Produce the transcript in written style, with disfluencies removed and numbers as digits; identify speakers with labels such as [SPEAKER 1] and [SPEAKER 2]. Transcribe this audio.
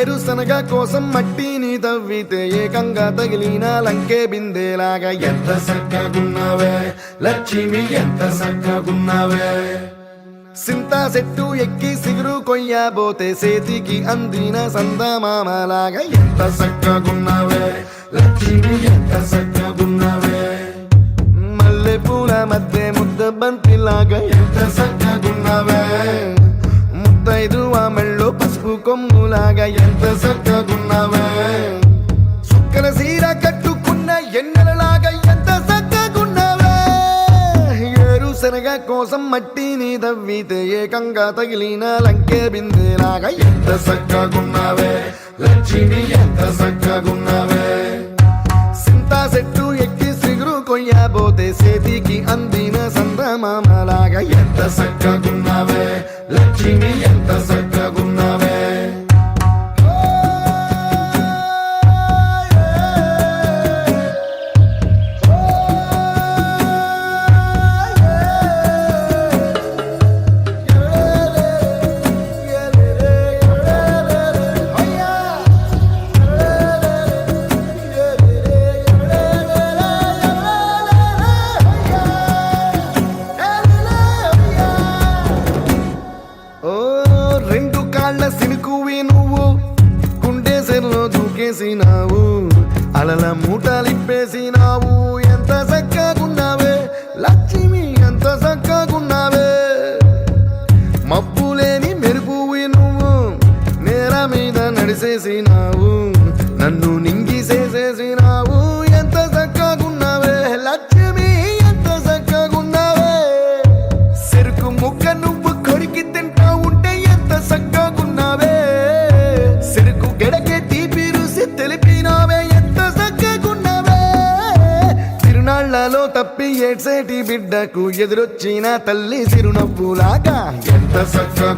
[SPEAKER 1] ఏరుశనగ కోసం మట్టిని తవ్వితే ఏకంగా తగిలిన లంకే బిందేలాగా ఎంత చక్కగున్నావే లక్ష్మి, ఎంత చక్కగున్నావే. సింతా చెట్టు ఎక్కి సిగురు కొయ్యబోతే చేతికి అందిన సందమామలాగా ఎంత చక్కగున్నావే లక్ష్మి, ఎంత చక్కగున్నావే. మల్లె పూల మధ్య ముద్ద బంతిలాగా ఎంత చక్కగున్నావే. ముద్దైదు మెళ్ళో పసుపు కొమ్ములాగా ఎంత చక్కగున్నావే. సుక్కల సీర కట్టుకున్న ఎన్నెలలాగా ఎంత చక్కగున్నావే. ఏరుశనగ కోసం మట్టిని తవ్వితే ఏకంగా తగిలిన లంకే బిందేలాగా ఎంత చక్కగున్నావే లక్ష్మి, ఎంత చక్కగున్నావే. సింతా చెట్టు ఎక్కి సిగురు కొయ్యబోతే చేతికి అందిన సందమామలాగా ఎంత చక్కగున్నావే లక్ష్మి, ఎంత చక్కగున్నావే. రెండు కాళ్ళ సినుకువి నువ్వు కుండేసెల్లో దూకేసినావు, అలల మూటలిప్పేసినావు. ఎంత చక్కగున్నావే లక్ష్మి, ఎంత చక్కగున్నావే. మబ్బులేని మెరుపువి నువ్వు నేల మీద నడిసేసినావు, నన్ను నింగిసేసేసినావు. ఎంత చక్కగున్నావే లక్ష్మి, ఎంత చక్కగున్నావే. చెరుకు ముక్క నువ్వు కొరికి తింటా ఉంటే ఎంత చక్కగున్నావే. చెరుకు గెడకే తీపి రుసి తెలిపినావే, ఎంత చక్కగున్నావే. తిరునాళ్లలో తప్పి ఏడ్సేటి బిడ్డకు ఎదురొచ్చిన తల్లి చిరునవ్వులాగా ఎంత చక్కగున్నావే